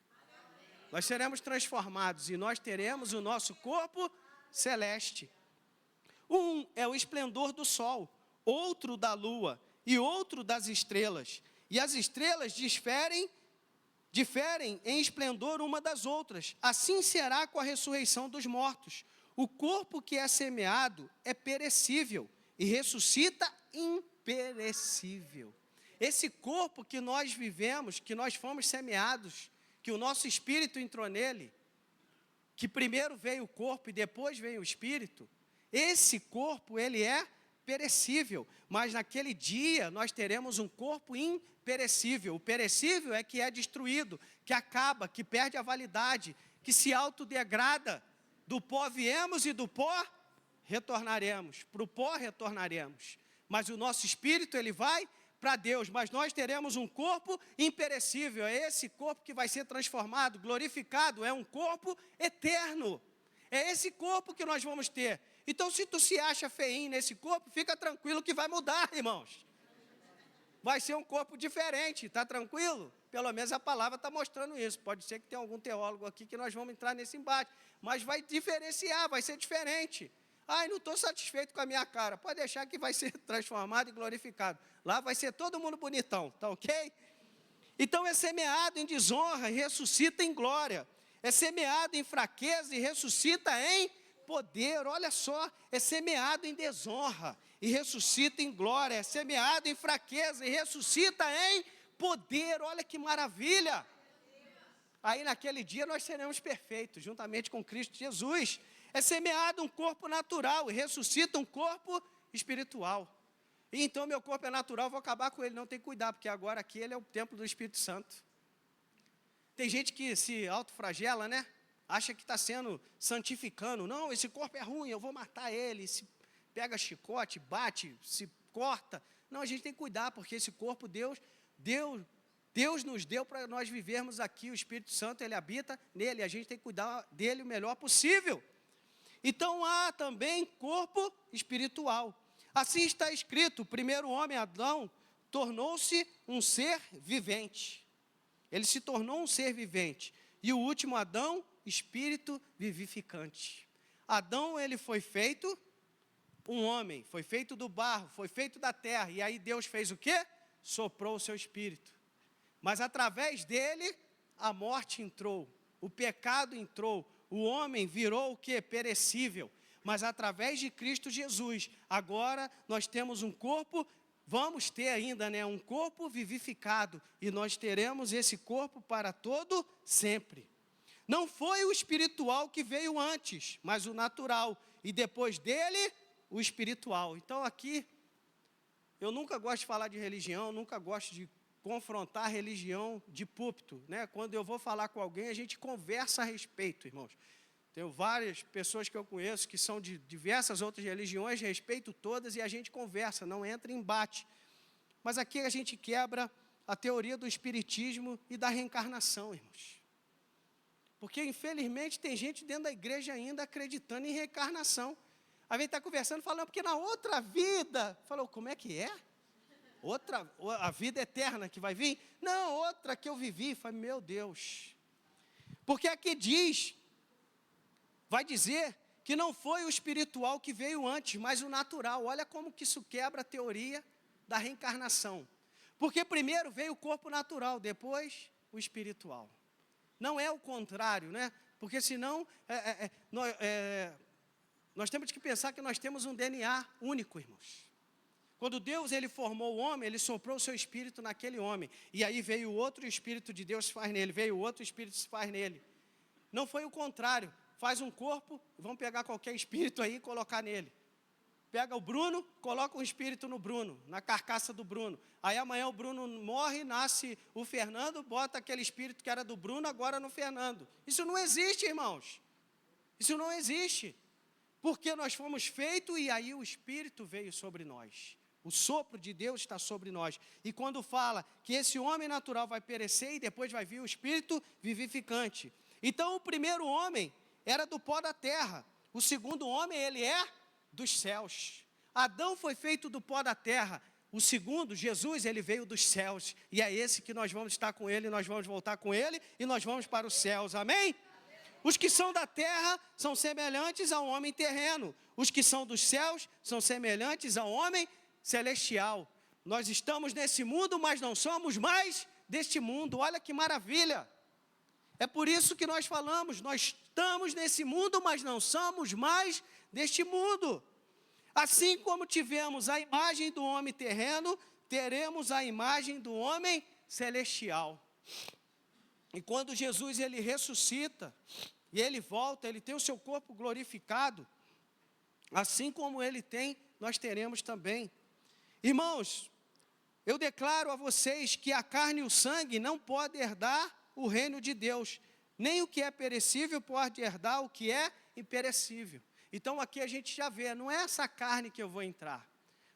Nós seremos transformados e nós teremos o nosso corpo celeste. Um é o esplendor do sol, outro da lua e outro das estrelas. E as estrelas diferem em esplendor uma das outras. Assim será com a ressurreição dos mortos. O corpo que é semeado é perecível e ressuscita imperecível. Esse corpo que nós vivemos, que nós fomos semeados, que o nosso espírito entrou nele, que primeiro veio o corpo e depois veio o espírito, esse corpo, ele é perecível, mas naquele dia nós teremos um corpo imperecível. O perecível é que é destruído, que acaba, que perde a validade, que se autodegrada. Do pó viemos e do pó retornaremos, para o pó retornaremos. Mas o nosso espírito, ele vai para Deus, mas nós teremos um corpo imperecível. É esse corpo que vai ser transformado, glorificado, é um corpo eterno. É esse corpo que nós vamos ter. Então, se tu se acha feinho nesse corpo, fica tranquilo que vai mudar, irmãos. Vai ser um corpo diferente, está tranquilo? Pelo menos a palavra está mostrando isso. Pode ser que tenha algum teólogo aqui que nós vamos entrar nesse embate, mas vai diferenciar, vai ser diferente. Ai, não estou satisfeito com a minha cara. Pode deixar que vai ser transformado e glorificado. Lá vai ser todo mundo bonitão, tá ok? Então é semeado em desonra e ressuscita em glória. É semeado em fraqueza e ressuscita em poder. Olha só, é semeado em desonra e ressuscita em glória. É semeado em fraqueza e ressuscita em poder. Olha que maravilha. Aí naquele dia nós seremos perfeitos, juntamente com Cristo Jesus. É semeado um corpo natural e ressuscita um corpo espiritual. E então meu corpo é natural, vou acabar com ele, não tem que cuidar, porque agora aqui ele é o templo do Espírito Santo. Tem gente que se autoflagela, né? Acha que está sendo santificando. Não, esse corpo é ruim, eu vou matar ele. Se pega chicote, bate, se corta. Não, a gente tem que cuidar, porque esse corpo Deus nos deu para nós vivermos aqui. O Espírito Santo, ele habita nele, a gente tem que cuidar dele o melhor possível. Então há também corpo espiritual. Assim está escrito: o primeiro homem, Adão, tornou-se um ser vivente. Ele se tornou um ser vivente. E o último Adão, espírito vivificante. Adão, ele foi feito um homem, foi feito do barro, foi feito da terra. E aí Deus fez o quê? Soprou o seu espírito. Mas através dele, a morte entrou, o pecado entrou, o homem virou o quê? Perecível. Mas através de Cristo Jesus, agora nós temos um corpo, vamos ter ainda, um corpo vivificado. E nós teremos esse corpo para todo sempre. Não foi o espiritual que veio antes, mas o natural. E depois dele, o espiritual. Então aqui, eu nunca gosto de falar de religião, nunca gosto de confrontar a religião de púlpito, Quando eu vou falar com alguém, a gente conversa a respeito, irmãos. Tenho várias pessoas que eu conheço que são de diversas outras religiões, respeito todas e a gente conversa, não entra em embate. Mas aqui a gente quebra a teoria do espiritismo e da reencarnação, irmãos. Porque, infelizmente, tem gente dentro da igreja ainda acreditando em reencarnação. Aí vem estar conversando, falando, porque na outra vida, falou, como é que é? A vida eterna que vai vir? Não, outra que eu vivi. Falei, meu Deus. Porque aqui vai dizer que não foi o espiritual que veio antes, mas o natural. Olha como que isso quebra a teoria da reencarnação. Porque primeiro veio o corpo natural, depois o espiritual. Não é o contrário, Porque senão, nós temos que pensar que nós temos um DNA único, irmãos. Quando Deus ele formou o homem, ele soprou o seu espírito naquele homem. E aí veio o outro espírito de Deus se faz nele, veio o outro espírito se faz nele. Não foi o contrário. Faz um corpo, vamos pegar qualquer espírito aí e colocar nele. Pega o Bruno, coloca um espírito no Bruno, na carcaça do Bruno. Aí amanhã o Bruno morre, nasce o Fernando, bota aquele espírito que era do Bruno agora no Fernando. Isso não existe, irmãos. Isso não existe. Porque nós fomos feitos e aí o Espírito veio sobre nós. O sopro de Deus está sobre nós. E quando fala que esse homem natural vai perecer e depois vai vir o Espírito vivificante. Então o primeiro homem era do pó da terra. O segundo homem, ele é dos céus. Adão foi feito do pó da terra. O segundo, Jesus, ele veio dos céus. E é esse que nós vamos estar com ele, nós vamos voltar com ele e nós vamos para os céus. Amém? Os que são da terra são semelhantes ao homem terreno. Os que são dos céus são semelhantes ao homem celestial. Nós estamos nesse mundo, mas não somos mais deste mundo. Olha que maravilha. É por isso que nós falamos, nós estamos nesse mundo, mas não somos mais deste mundo. Assim como tivemos a imagem do homem terreno, teremos a imagem do homem celestial. E quando Jesus ele ressuscita, e ele volta, ele tem o seu corpo glorificado, assim como ele tem, nós teremos também. Irmãos, eu declaro a vocês que a carne e o sangue não podem herdar o reino de Deus, nem o que é perecível pode herdar o que é imperecível. Então aqui a gente já vê, não é essa carne que eu vou entrar,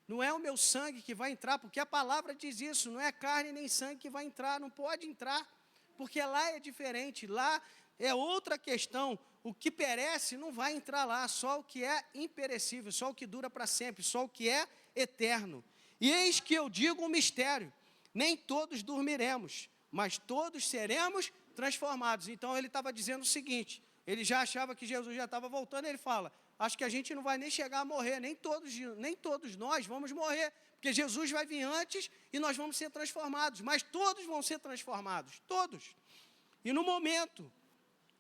não é o meu sangue que vai entrar, porque a palavra diz isso, não é carne nem sangue que vai entrar, não pode entrar, porque lá é diferente, lá é outra questão, o que perece não vai entrar lá, só o que é imperecível, só o que dura para sempre, só o que é eterno. E eis que eu digo um mistério, nem todos dormiremos, mas todos seremos transformados. Então ele estava dizendo o seguinte, ele já achava que Jesus já estava voltando, ele fala, acho que a gente não vai nem chegar a morrer, nem todos nós vamos morrer, porque Jesus vai vir antes e nós vamos ser transformados, mas todos vão ser transformados, todos. E no momento,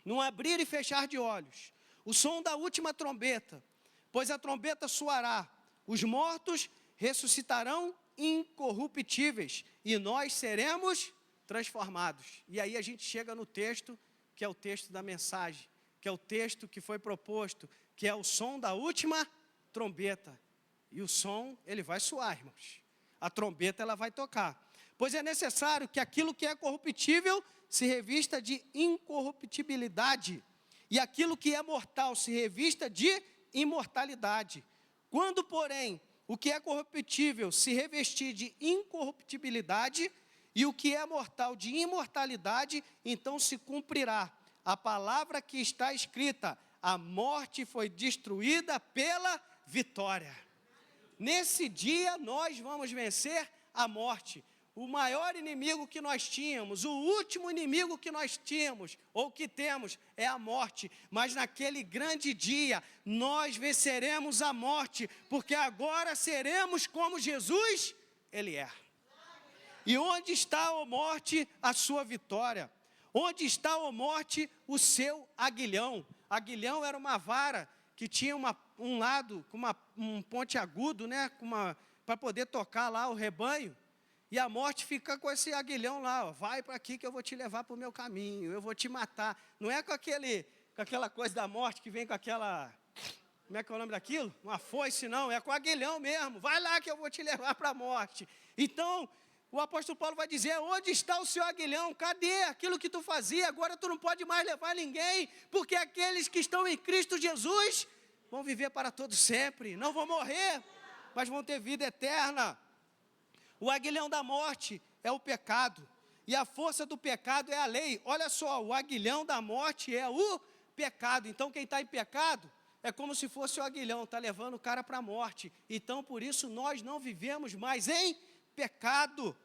num abrir e fechar de olhos, o som da última trombeta, pois a trombeta soará, os mortos ressuscitarão incorruptíveis e nós seremos transformados. E aí a gente chega no texto, que é o texto da mensagem, que é o texto que foi proposto, que é o som da última trombeta. E o som, ele vai soar, irmãos. A trombeta, ela vai tocar. Pois é necessário que aquilo que é corruptível se revista de incorruptibilidade, e aquilo que é mortal se revista de imortalidade. Quando, porém, o que é corruptível se revestir de incorruptibilidade, e o que é mortal de imortalidade, então se cumprirá a palavra que está escrita: a morte foi destruída pela vitória. Nesse dia nós vamos vencer a morte. O maior inimigo que nós tínhamos, o último inimigo que nós tínhamos, ou que temos, é a morte. Mas naquele grande dia, nós venceremos a morte, porque agora seremos como Jesus, Ele é. E onde está, ó morte, a sua vitória? Onde está, ó morte, o seu aguilhão? Aguilhão era uma vara que tinha um lado com um ponte agudo, né, para poder tocar lá o rebanho. E a morte fica com esse aguilhão lá, ó, vai para aqui que eu vou te levar para o meu caminho, eu vou te matar. Não é com aquela coisa da morte que vem com aquela, como é que é o nome daquilo? Uma foice, não, é com aguilhão mesmo. Vai lá que eu vou te levar para a morte. Então, o apóstolo Paulo vai dizer: onde está o seu aguilhão? Cadê aquilo que tu fazia? Agora tu não pode mais levar ninguém, porque aqueles que estão em Cristo Jesus vão viver para todo sempre, não vão morrer, mas vão ter vida eterna. O aguilhão da morte é o pecado, e a força do pecado é a lei. Olha só, o aguilhão da morte é o pecado. Então quem está em pecado é como se fosse o aguilhão, está levando o cara para a morte. Então por isso nós não vivemos mais em pecado,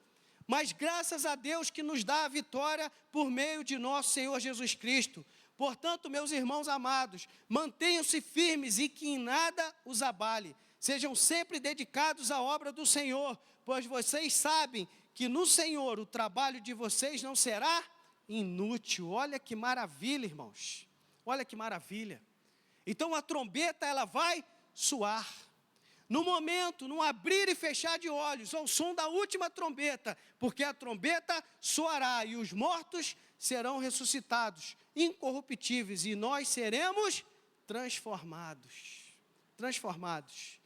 mas graças a Deus que nos dá a vitória por meio de nosso Senhor Jesus Cristo. Portanto, meus irmãos amados, mantenham-se firmes e que em nada os abale. Sejam sempre dedicados à obra do Senhor, pois vocês sabem que no Senhor o trabalho de vocês não será inútil. Olha que maravilha, irmãos. Olha que maravilha. Então a trombeta, ela vai soar. No momento, no abrir e fechar de olhos, ao som da última trombeta, porque a trombeta soará e os mortos serão ressuscitados, incorruptíveis, e nós seremos transformados. Transformados.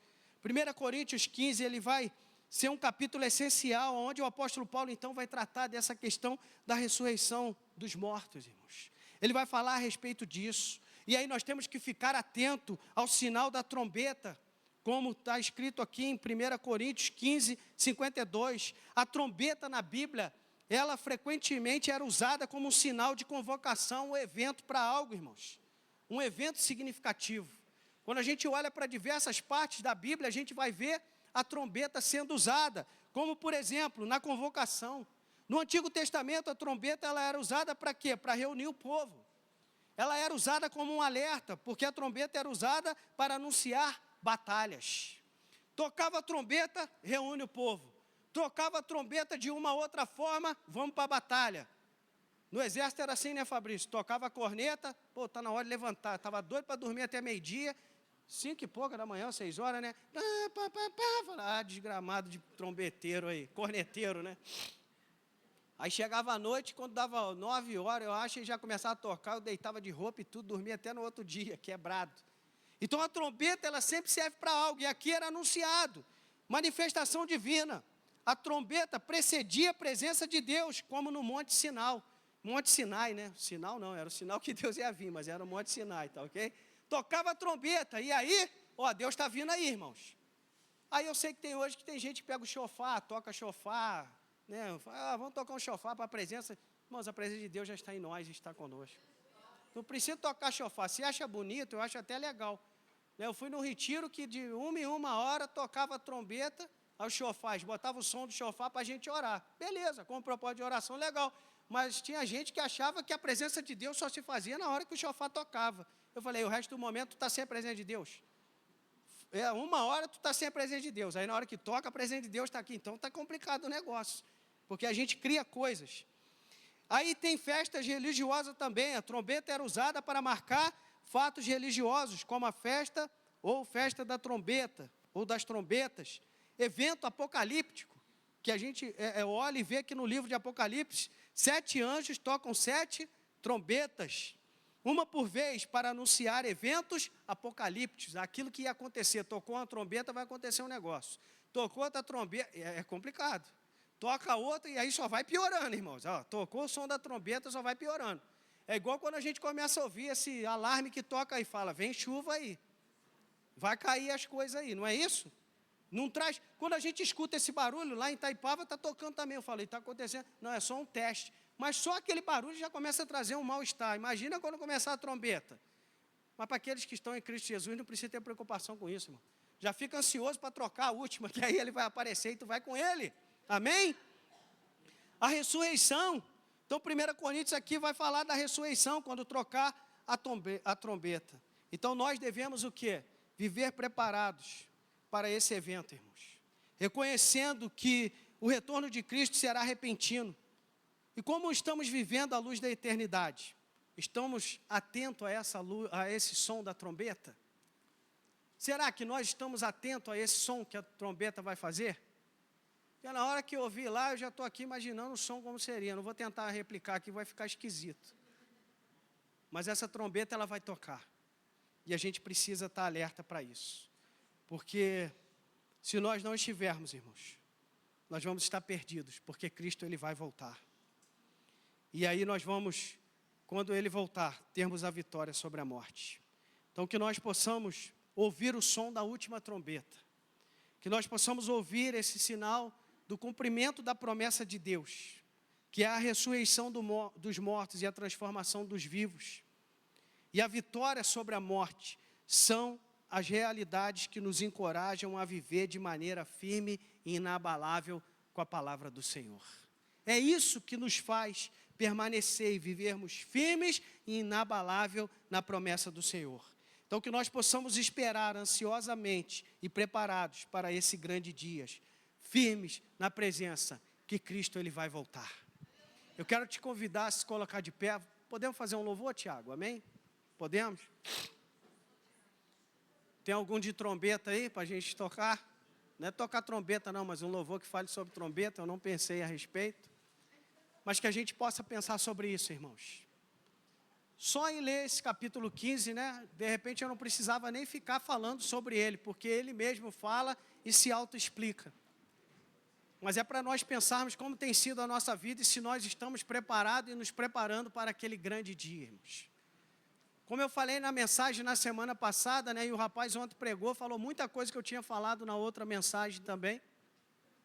1 Coríntios 15, ele vai ser um capítulo essencial, onde o apóstolo Paulo, então, vai tratar dessa questão da ressurreição dos mortos, irmãos. Ele vai falar a respeito disso. E aí nós temos que ficar atento ao sinal da trombeta, como está escrito aqui em 1 Coríntios 15, 52. A trombeta na Bíblia, ela frequentemente era usada como um sinal de convocação, um evento para algo, irmãos. Um evento significativo. Quando a gente olha para diversas partes da Bíblia, a gente vai ver a trombeta sendo usada, como por exemplo, na convocação. No Antigo Testamento, a trombeta ela era usada para quê? Para reunir o povo. Ela era usada como um alerta, porque a trombeta era usada para anunciar batalhas. Tocava a trombeta, reúne o povo. Tocava a trombeta de uma outra forma, vamos para a batalha. No exército era assim, né, Fabrício? Tocava a corneta, pô, está na hora de levantar. Estava doido para dormir até meio-dia, 5 e pouca da manhã, 6 horas, né? Desgramado de trombeteiro aí, corneteiro, né? Aí chegava a noite, quando dava 9 horas, eu acho, e já começava a tocar, eu deitava de roupa e tudo, dormia até no outro dia, quebrado. Então a trombeta, ela sempre serve para algo, e aqui era anunciado, manifestação divina. A trombeta precedia a presença de Deus, como no Monte Sinai, né? Sinal não, era o sinal que Deus ia vir, mas era o Monte Sinai, tá ok? Tocava a trombeta, e aí, ó, Deus está vindo aí, irmãos. Aí eu sei que tem hoje que tem gente que pega o chofar, toca chofar, né? Vamos tocar um chofar para a presença. Irmãos, a presença de Deus já está em nós, está conosco. Não precisa tocar chofar. Se acha bonito, eu acho até legal. Eu fui num retiro que de 1 em 1 hora tocava a trombeta, aos chofás, botava o som do chofar para a gente orar. Beleza, com um propósito de oração, legal. Mas tinha gente que achava que a presença de Deus só se fazia na hora que o chofar tocava. Eu falei, o resto do momento tu está sem a presença de Deus. 1 hora tu está sem a presença de Deus. Aí na hora que toca, a presença de Deus está aqui. Então está complicado o negócio. Porque a gente cria coisas. Aí tem festas religiosas também. A trombeta era usada para marcar fatos religiosos, como a festa ou festa da trombeta, ou das trombetas. Evento apocalíptico, que a gente olha e vê que no livro de Apocalipse, 7 anjos tocam 7 trombetas, uma por vez, para anunciar eventos apocalípticos, aquilo que ia acontecer. Tocou uma trombeta, vai acontecer um negócio. Tocou outra trombeta, é complicado. Toca outra e aí só vai piorando, irmãos. Tocou o som da trombeta, só vai piorando. É igual quando a gente começa a ouvir esse alarme que toca e fala, vem chuva aí. Vai cair as coisas aí, não é isso? Não traz, quando a gente escuta esse barulho, lá em Itaipava está tocando também, eu falei, está acontecendo, não, é só um teste, mas só aquele barulho já começa a trazer um mal-estar, imagina quando começar a trombeta. Mas para aqueles que estão em Cristo Jesus, não precisa ter preocupação com isso, irmão. Já fica ansioso para trocar a última, que aí ele vai aparecer e tu vai com ele, amém? A ressurreição, então 1 Coríntios aqui vai falar da ressurreição, quando trocar a trombeta. Então nós devemos o quê? Viver preparados para esse evento, irmãos. Reconhecendo que o retorno de Cristo será repentino. E como estamos vivendo a luz da eternidade? Estamos atentos a essa luz, a esse som da trombeta? Será que nós estamos atentos a esse som que a trombeta vai fazer? Porque na hora que eu ouvir lá, eu já estou aqui imaginando o som como seria. Não vou tentar replicar aqui, vai ficar esquisito. Mas essa trombeta, ela vai tocar. E a gente precisa estar alerta para isso. Porque se nós não estivermos, irmãos, nós vamos estar perdidos, porque Cristo ele vai voltar. E aí nós vamos, quando ele voltar, termos a vitória sobre a morte. Então que nós possamos ouvir o som da última trombeta. Que nós possamos ouvir esse sinal do cumprimento da promessa de Deus, que é a ressurreição dos mortos e a transformação dos vivos. E a vitória sobre a morte são as realidades que nos encorajam a viver de maneira firme e inabalável com a palavra do Senhor. É isso que nos faz permanecer e vivermos firmes e inabalável na promessa do Senhor. Então que nós possamos esperar ansiosamente e preparados para esse grande dia, firmes na presença que Cristo ele vai voltar. Eu quero te convidar a se colocar de pé. Podemos fazer um louvor, Tiago? Amém? Podemos? Tem algum de trombeta aí para a gente tocar? Não é tocar trombeta não, mas um louvor que fale sobre trombeta, eu não pensei a respeito. Mas que a gente possa pensar sobre isso, irmãos. Só em ler esse capítulo 15, né? De repente eu não precisava nem ficar falando sobre ele, porque ele mesmo fala e se autoexplica. Mas é para nós pensarmos como tem sido a nossa vida e se nós estamos preparados e nos preparando para aquele grande dia, irmãos. Como eu falei na mensagem na semana passada, né, e o rapaz ontem pregou, falou muita coisa que eu tinha falado na outra mensagem também.